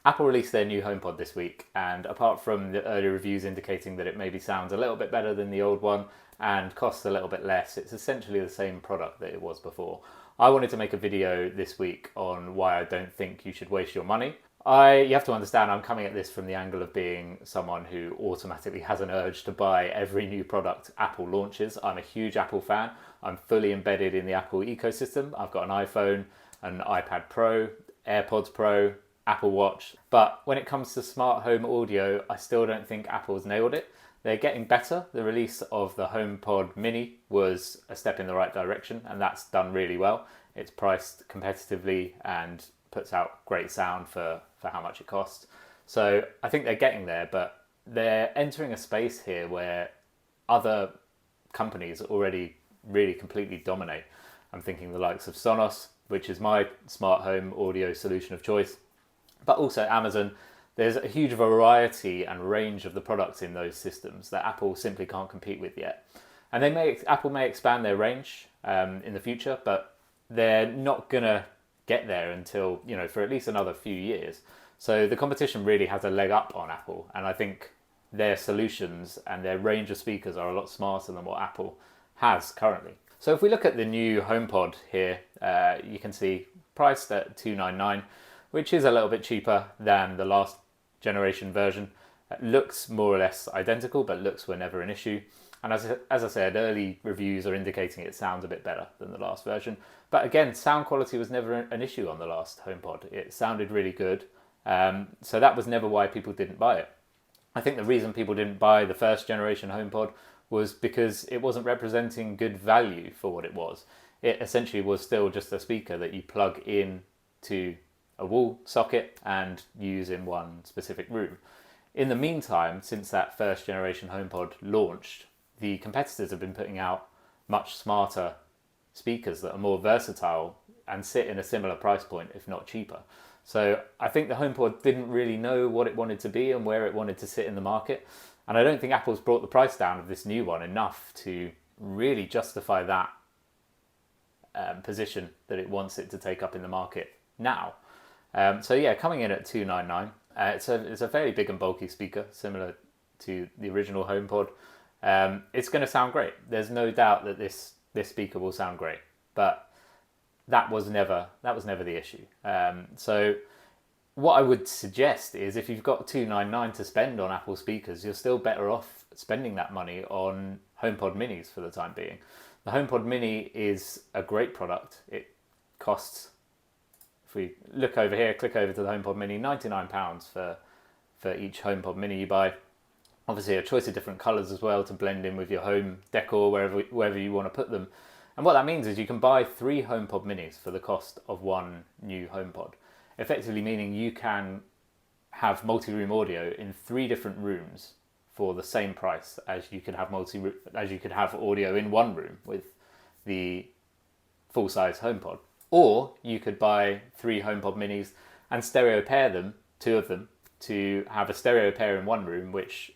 Apple released their new HomePod this week, and apart from the early reviews indicating that it maybe sounds a little bit better than the old one and costs a little bit less, it's essentially the same product that it was before. I wanted to make a video this week on why I don't think you should waste your money. You have to understand, I'm coming at this from the angle of being someone who automatically has an urge to buy every new product Apple launches. I'm a huge Apple fan. I'm fully embedded in the Apple ecosystem. I've got an iPhone, an iPad Pro, AirPods Pro, Apple Watch. But when it comes to smart home audio, I still don't think Apple's nailed it. They're getting better. The release of the HomePod Mini was a step in the right direction, and that's done really well. It's priced competitively and puts out great sound for how much it costs. So I think they're getting there, but they're entering a space here where other companies already really completely dominate. I'm thinking the likes of Sonos, which is my smart home audio solution of choice, but also Amazon. There's a huge variety and range of the products in those systems that Apple simply can't compete with yet. And Apple may expand their range in the future, but they're not gonna get there until, for at least another few years. So the competition really has a leg up on Apple, and I think their solutions and their range of speakers are a lot smarter than what Apple has currently. So if we look at the new HomePod here, you can see priced at $299, which is a little bit cheaper than the last generation version. It looks more or less identical, but looks were never an issue. And as I said, early reviews are indicating it sounds a bit better than the last version. But again, sound quality was never an issue on the last HomePod. It sounded really good. So that was never why people didn't buy it. I think the reason people didn't buy the first generation HomePod was because it wasn't representing good value for what it was. It essentially was still just a speaker that you plug in to a wall socket and use in one specific room. In the meantime, since that first generation HomePod launched, the competitors have been putting out much smarter speakers that are more versatile and sit in a similar price point, if not cheaper. So I think the HomePod didn't really know what it wanted to be and where it wanted to sit in the market. And I don't think Apple's brought the price down of this new one enough to really justify that position that it wants it to take up in the market now. So yeah, coming in at $299, it's a fairly big and bulky speaker, similar to the original HomePod. It's going to sound great. There's no doubt that this speaker will sound great, but that was never the issue. So what I would suggest is, if you've got $299 to spend on Apple speakers, you're still better off spending that money on HomePod Minis for the time being. The HomePod Mini is a great product. It costs, if we look over here, click over to the HomePod Mini, £99 for each HomePod Mini you buy. Obviously a choice of different colours as well to blend in with your home decor, wherever you want to put them. And what that means is you can buy 3 HomePod Minis for the cost of one new HomePod. Effectively meaning you can have multi-room audio in 3 different rooms for the same price as you could have audio in one room with the full-size HomePod. Or you could buy 3 HomePod Minis and stereo pair them, 2 of them, to have a stereo pair in one room, which,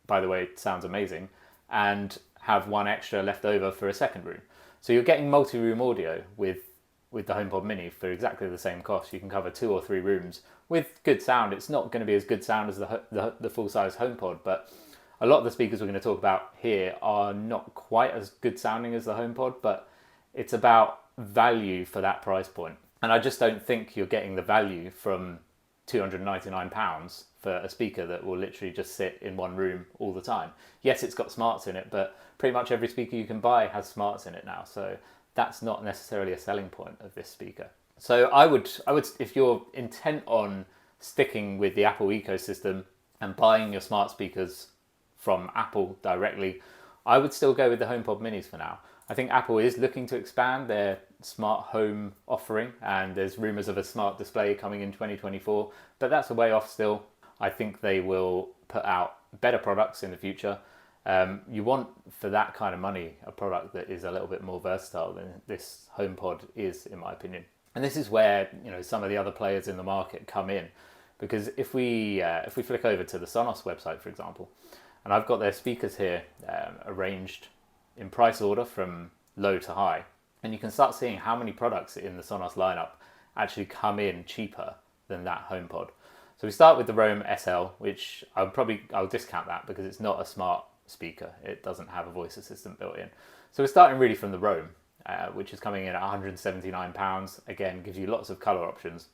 by the way, sounds amazing, and have 1 extra left over for a second room. So you're getting multi-room audio with the HomePod Mini for exactly the same cost. You can cover 2 or 3 rooms with good sound. It's not going to be as good sound as the full-size HomePod, but a lot of the speakers we're going to talk about here are not quite as good sounding as the HomePod, but it's about value for that price point. And I just don't think you're getting the value from £299 for a speaker that will literally just sit in one room all the time. Yes, it's got smarts in it, but pretty much every speaker you can buy has smarts in it now. So that's not necessarily a selling point of this speaker. So I would, if you're intent on sticking with the Apple ecosystem and buying your smart speakers from Apple directly, I would still go with the HomePod Minis for now. I think Apple is looking to expand their smart home offering, and there's rumours of a smart display coming in 2024, but that's a way off still. I think they will put out better products in the future. You want, for that kind of money, a product that is a little bit more versatile than this HomePod is, in my opinion. And this is where some of the other players in the market come in, because if we flick over to the Sonos website, for example, and I've got their speakers here arranged in price order from low to high, and you can start seeing how many products in the Sonos lineup actually come in cheaper than that HomePod. So we start with the Roam SL, which I'll discount that because it's not a smart speaker. It doesn't have a voice assistant built in. So we're starting really from the Roam, which is coming in at £179. Again, gives you lots of colour options.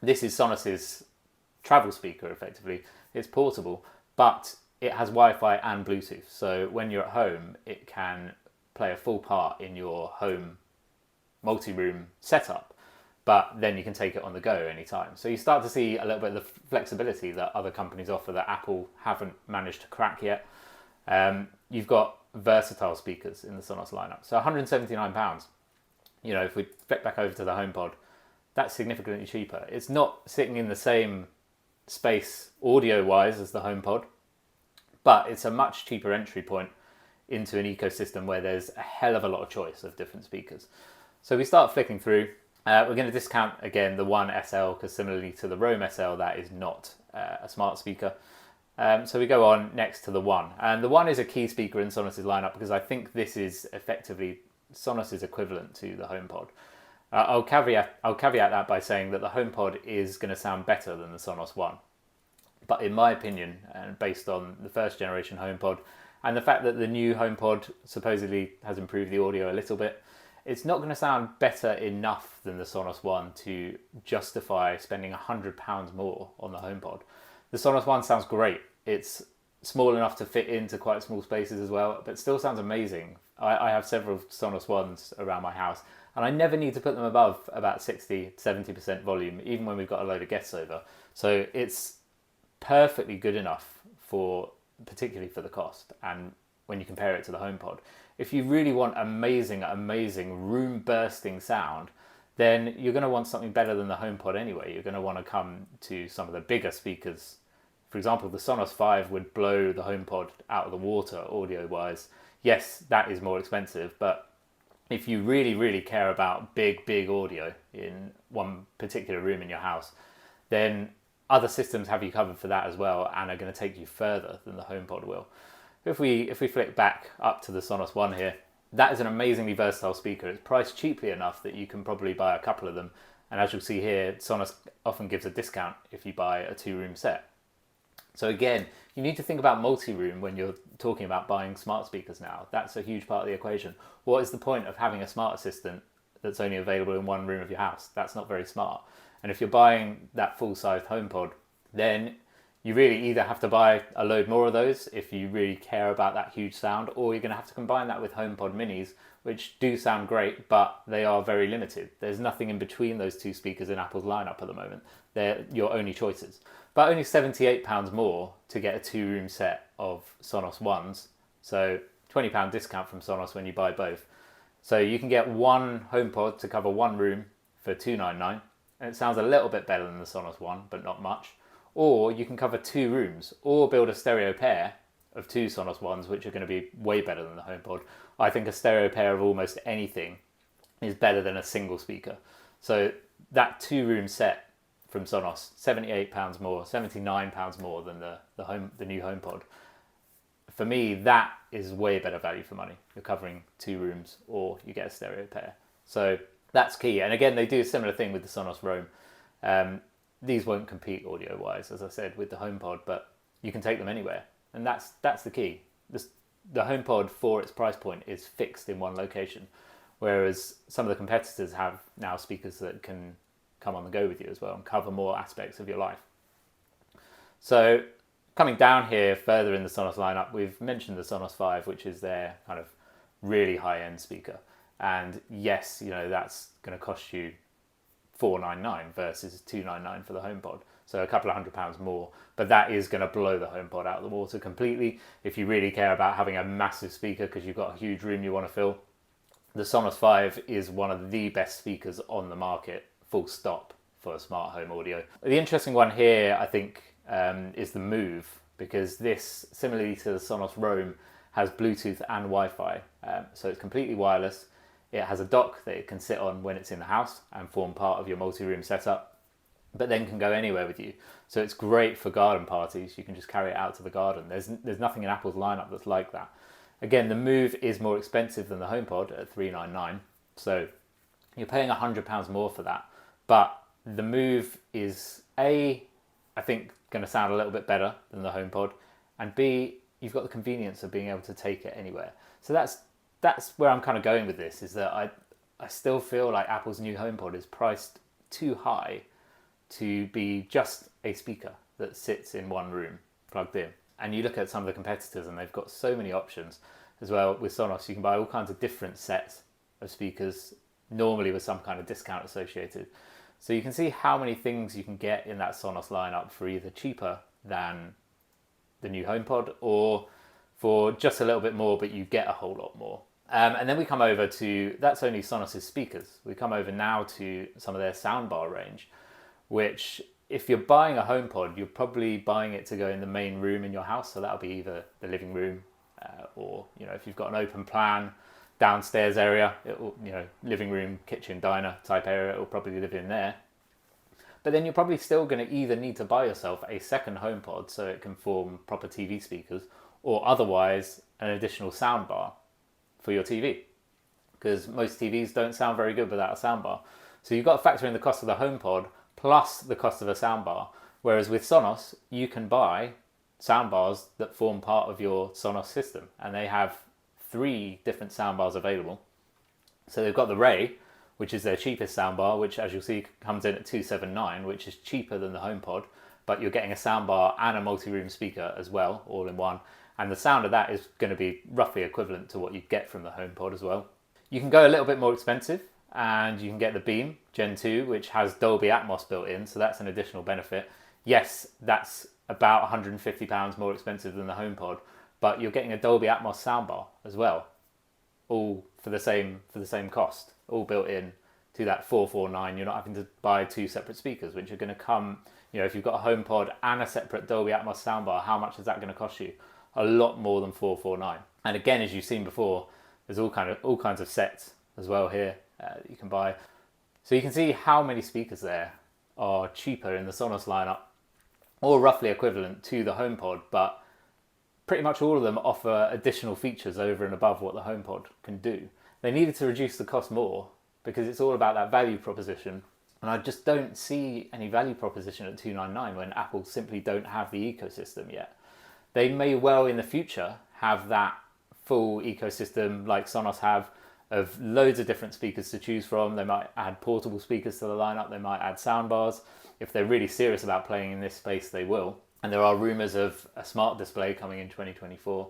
This is Sonos's travel speaker, effectively. It's portable, but it has Wi-Fi and Bluetooth. So when you're at home, it can play a full part in your home multi-room setup, but then you can take it on the go anytime. So you start to see a little bit of the flexibility that other companies offer that Apple haven't managed to crack yet. You've got versatile speakers in the Sonos lineup. So £179. You know, if we flip back over to the HomePod, that's significantly cheaper. It's not sitting in the same space audio-wise as the HomePod, but it's a much cheaper entry point into an ecosystem where there's a hell of a lot of choice of different speakers. So we start flicking through. We're going to discount again the One SL because similarly to the Roam SL, that is not a smart speaker. So we go on next to the One, and the One is a key speaker in Sonos' lineup because I think this is effectively Sonos' equivalent to the HomePod. I'll caveat that by saying that the HomePod is going to sound better than the Sonos One. But in my opinion, and based on the first generation HomePod, and the fact that the new HomePod supposedly has improved the audio a little bit, it's not going to sound better enough than the Sonos One to justify spending £100 more on the HomePod. The Sonos One sounds great. It's small enough to fit into quite small spaces as well, but still sounds amazing. I have several Sonos Ones around my house, and I never need to put them above about 60-70% volume, even when we've got a load of guests over. So it's perfectly good enough particularly for the cost, and when you compare it to the HomePod. If you really want amazing room-bursting sound, then you're going to want something better than the HomePod anyway. You're going to want to come to some of the bigger speakers. For example, the Sonos 5 would blow the HomePod out of the water audio-wise. Yes, that is more expensive, but if you really care about big audio in one particular room in your house, then other systems have you covered for that as well and are going to take you further than the HomePod will. If we flick back up to the Sonos One here, that is an amazingly versatile speaker. It's priced cheaply enough that you can probably buy a couple of them. And as you'll see here, Sonos often gives a discount if you buy a 2-room set. So again, you need to think about multi-room when you're talking about buying smart speakers now. That's a huge part of the equation. What is the point of having a smart assistant that's only available in one room of your house? That's not very smart. And if you're buying that full-sized HomePod, then you really either have to buy a load more of those if you really care about that huge sound, or you're going to have to combine that with HomePod minis, which do sound great, but they are very limited. There's nothing in between those two speakers in Apple's lineup at the moment. They're your only choices. But only £78 more to get a 2-room set of Sonos Ones. So £20 discount from Sonos when you buy both. So you can get one HomePod to cover one room for $299. And it sounds a little bit better than the Sonos One, but not much. Or you can cover 2 rooms, or build a stereo pair of 2 Sonos Ones, which are going to be way better than the HomePod. I think a stereo pair of almost anything is better than a single speaker. So that 2-room set from Sonos, £78 more, £79 more than the new HomePod. For me, that is way better value for money. You're covering 2 rooms, or you get a stereo pair. So that's key. And again, they do a similar thing with the Sonos Roam. These won't compete audio-wise, as I said, with the HomePod, but you can take them anywhere. And that's the key. The HomePod, for its price point, is fixed in one location, whereas some of the competitors have now speakers that can come on the go with you as well and cover more aspects of your life. So coming down here further in the Sonos lineup, we've mentioned the Sonos 5, which is their kind of really high-end speaker. And yes, you know, that's going to cost you $499 versus $299 for the HomePod. So a couple of £100 more, but that is going to blow the HomePod out of the water completely. If you really care about having a massive speaker because you've got a huge room you want to fill, the Sonos 5 is one of the best speakers on the market, full stop, for smart home audio. The interesting one here, I think, is the Move, because this, similarly to the Sonos Roam, has Bluetooth and Wi-Fi. So it's completely wireless. It has a dock that it can sit on when it's in the house and form part of your multi-room setup, but then can go anywhere with you. So it's great for garden parties. You can just carry it out to the garden. There's nothing in Apple's lineup that's like that. Again, the Move is more expensive than the HomePod at $399. So you're paying £100 more for that. But the Move is I I think, going to sound a little bit better than the HomePod, and B, you've got the convenience of being able to take it anywhere. So that's where I'm kind of going with this, is that I still feel like Apple's new HomePod is priced too high to be just a speaker that sits in one room plugged in. And you look at some of the competitors and they've got so many options as well. With Sonos, you can buy all kinds of different sets of speakers, normally with some kind of discount associated. So you can see how many things you can get in that Sonos lineup for either cheaper than the new HomePod or for just a little bit more, but you get a whole lot more. And then we come over to, that's only Sonos' speakers. We come over now to some of their soundbar range, which if you're buying a HomePod, you're probably buying it to go in the main room in your house. So that'll be either the living room or, if you've got an open plan downstairs area, it'll, living room, kitchen, diner type area, it'll probably live in there. But then you're probably still going to either need to buy yourself a second HomePod so it can form proper TV speakers, or otherwise an additional soundbar for your TV, because most TVs don't sound very good without a soundbar. So you've got to factor in the cost of the HomePod plus the cost of a soundbar. Whereas with Sonos, you can buy soundbars that form part of your Sonos system, and they have 3 different soundbars available. So they've got the Ray, which is their cheapest soundbar, which as you'll see comes in at $279, which is cheaper than the HomePod, but you're getting a soundbar and a multi-room speaker as well, all in one. And the sound of that is going to be roughly equivalent to what you get from the HomePod as well. You can go a little bit more expensive and you can get the Beam Gen 2, which has Dolby Atmos built in, so that's an additional benefit. Yes, that's about £150 more expensive than the HomePod, but you're getting a Dolby Atmos soundbar as well, all for the same cost, all built in to that $449. You're not having to buy 2 separate speakers, which are going to come, if you've got a HomePod and a separate Dolby Atmos soundbar, how much is that going to cost you? A lot more than $449. And again, as you've seen before, there's all kinds of sets as well here that you can buy. So you can see how many speakers there are cheaper in the Sonos lineup, or roughly equivalent to the HomePod, but pretty much all of them offer additional features over and above what the HomePod can do. They needed to reduce the cost more because it's all about that value proposition. And I just don't see any value proposition at $299 when Apple simply don't have the ecosystem yet. They may well in the future have that full ecosystem like Sonos have, of loads of different speakers to choose from. They might add portable speakers to the lineup, they might add soundbars. If they're really serious about playing in this space, they will. And there are rumours of a smart display coming in 2024.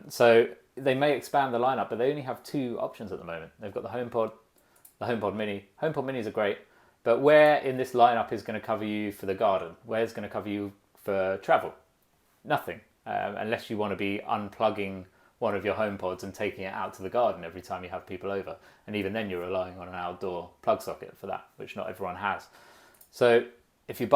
So they may expand the lineup, but they only have 2 options at the moment. They've got the HomePod Mini. HomePod Minis are great, but where in this lineup is going to cover you for the garden? Where's going to cover you for travel? Nothing, unless you want to be unplugging one of your HomePods and taking it out to the garden every time you have people over. And even then you're relying on an outdoor plug socket for that, which not everyone has. So if you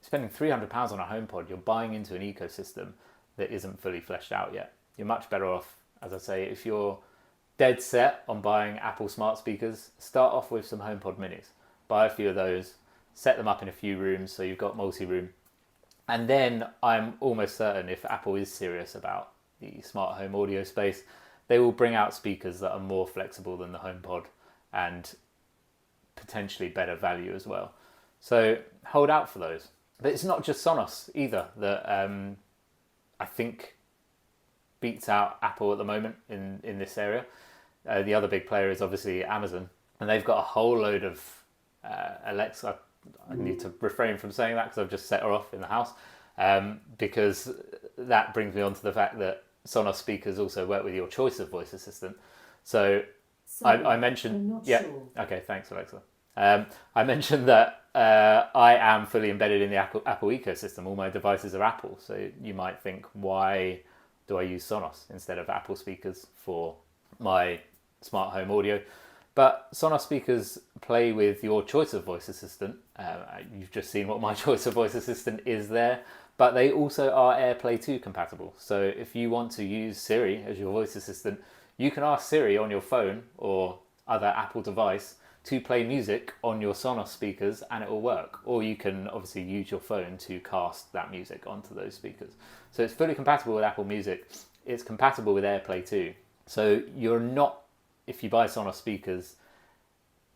spending £300 on a HomePod, you're buying into an ecosystem that isn't fully fleshed out yet. You're much better off, as I say, if you're dead set on buying Apple smart speakers, start off with some HomePod Minis. Buy a few of those, set them up in a few rooms so you've got multi-room. And then I'm almost certain if Apple is serious about the smart home audio space, they will bring out speakers that are more flexible than the HomePod and potentially better value as well. So hold out for those. But it's not just Sonos either that I think beats out Apple at the moment in this area. The other big player is obviously Amazon, and they've got a whole load of Alexa. I need to refrain from saying that because I've just set her off in the house, because that brings me on to the fact that Sonos speakers also work with your choice of voice assistant. So I mentioned, I'm not yeah, sure. Okay, thanks Alexa. I mentioned that I am fully embedded in the Apple ecosystem. All my devices are Apple, so you might think, why do I use Sonos instead of Apple speakers for my smart home audio? But Sonos speakers play with your choice of voice assistant. You've just seen what my choice of voice assistant is there, but they also are AirPlay 2 compatible. So if you want to use Siri as your voice assistant, you can ask Siri on your phone or other Apple device to play music on your Sonos speakers and it will work. Or you can obviously use your phone to cast that music onto those speakers. So it's fully compatible with Apple Music. It's compatible with AirPlay 2. So you're not, if you buy Sonos speakers,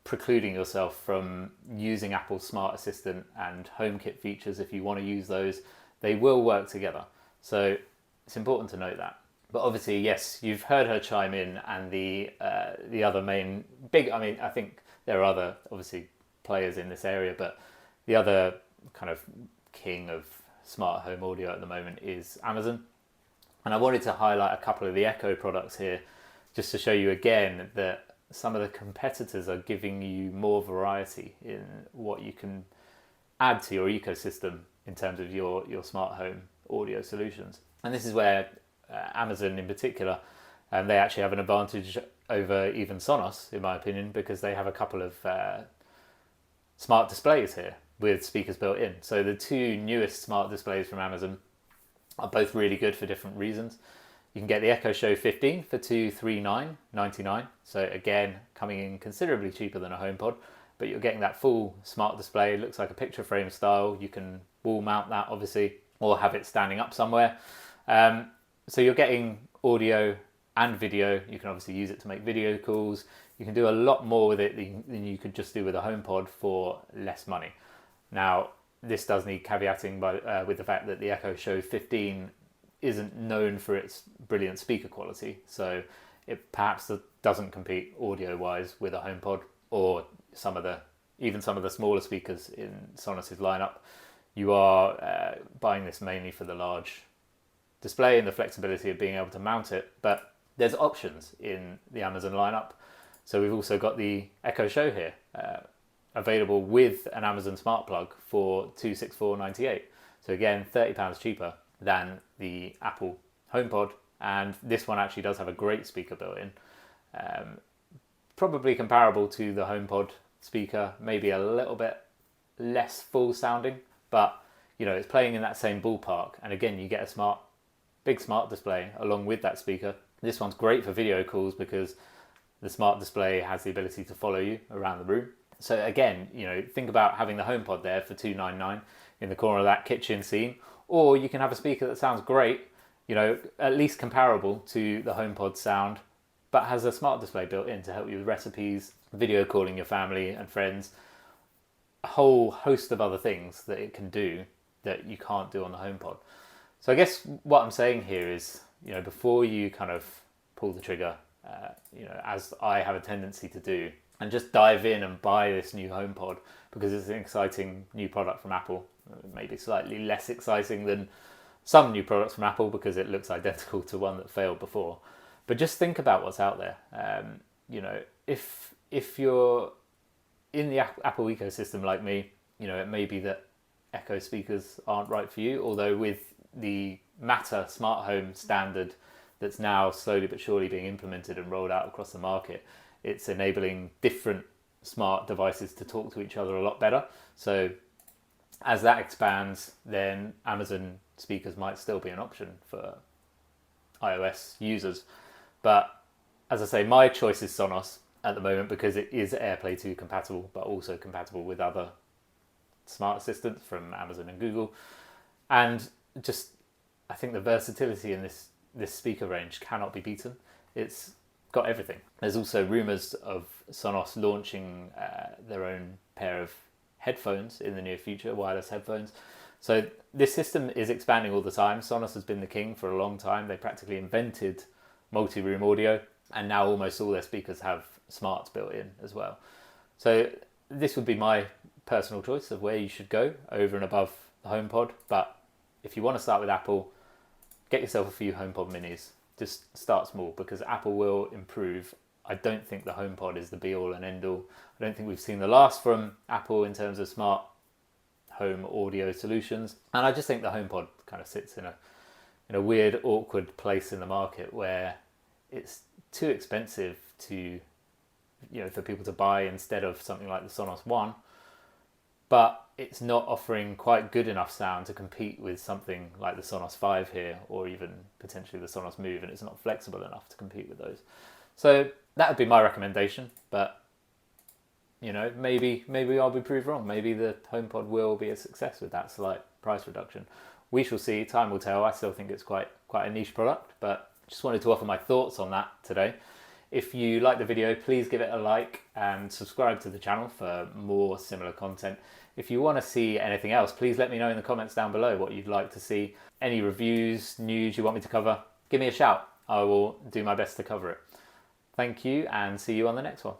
precluding yourself from using Apple's Smart Assistant and HomeKit features. If you want to use those, they will work together. So it's important to note that. But obviously, yes, you've heard her chime in, and the other main big, I mean, I think there are other, obviously, players in this area, but the other kind of king of smart home audio at the moment is Amazon. And I wanted to highlight a couple of the Echo products here, just to show you again that some of the competitors are giving you more variety in what you can add to your ecosystem in terms of your smart home audio solutions. And this is where Amazon in particular, they actually have an advantage over even Sonos, in my opinion, because they have a couple of smart displays here with speakers built in. So the two newest smart displays from Amazon are both really good for different reasons. You can get the Echo Show 15 for $239.99. So again, coming in considerably cheaper than a HomePod, but you're getting that full smart display. It looks like a picture frame style. You can wall mount that, obviously, or have it standing up somewhere. So you're getting audio and video. You can obviously use it to make video calls. You can do a lot more with it than you could just do with a HomePod for less money. Now, this does need caveating with the fact that the Echo Show 15 isn't known for its brilliant speaker quality, so it perhaps doesn't compete audio-wise with a HomePod or even some of the smaller speakers in Sonos' lineup. You are buying this mainly for the large display and the flexibility of being able to mount it, but there's options in the Amazon lineup. So we've also got the Echo Show here, available with an Amazon Smart Plug for $264.98. So again, £30 cheaper than the Apple HomePod, and this one actually does have a great speaker built in. Probably comparable to the HomePod speaker, maybe a little bit less full sounding, but it's playing in that same ballpark. And again, you get a big smart display along with that speaker. This one's great for video calls because the smart display has the ability to follow you around the room. So again, think about having the HomePod there for $299 in the corner of that kitchen scene, or you can have a speaker that sounds great, at least comparable to the HomePod sound, but has a smart display built in to help you with recipes, video calling your family and friends, a whole host of other things that it can do that you can't do on the HomePod. So I guess what I'm saying here is, before you kind of pull the trigger, as I have a tendency to do, and just dive in and buy this new HomePod because it's an exciting new product from Apple, maybe slightly less exciting than some new products from Apple because it looks identical to one that failed before. But just think about what's out there. If you're in the Apple ecosystem like me, it may be that Echo speakers aren't right for you, although with the Matter smart home standard that's now slowly but surely being implemented and rolled out across the market, it's enabling different smart devices to talk to each other a lot better. So as that expands, then Amazon speakers might still be an option for iOS users. But as I say, my choice is Sonos at the moment because it is AirPlay 2 compatible, but also compatible with other smart assistants from Amazon and Google. And just, I think the versatility in this speaker range cannot be beaten. It's got everything. There's also rumours of Sonos launching their own pair of headphones in the near future, wireless headphones. So this system is expanding all the time. Sonos has been the king for a long time. They practically invented multi-room audio, and now almost all their speakers have smarts built in as well. So this would be my personal choice of where you should go over and above the HomePod. But if you want to start with Apple, get yourself a few HomePod minis. Just start small because Apple will improve. I don't think the HomePod is the be-all and end-all. I don't think we've seen the last from Apple in terms of smart home audio solutions. And I just think the HomePod kind of sits in a weird, awkward place in the market where it's too expensive to, for people to buy instead of something like the Sonos One. But it's not offering quite good enough sound to compete with something like the Sonos 5 here, or even potentially the Sonos Move, and it's not flexible enough to compete with those. So that would be my recommendation, but maybe I'll be proved wrong. Maybe the HomePod will be a success with that slight price reduction. We shall see. Time will tell. I still think it's quite a niche product, but just wanted to offer my thoughts on that today. If you like the video, please give it a like and subscribe to the channel for more similar content. If you want to see anything else, please let me know in the comments down below what you'd like to see. Any reviews, news you want me to cover, give me a shout. I will do my best to cover it. Thank you and see you on the next one.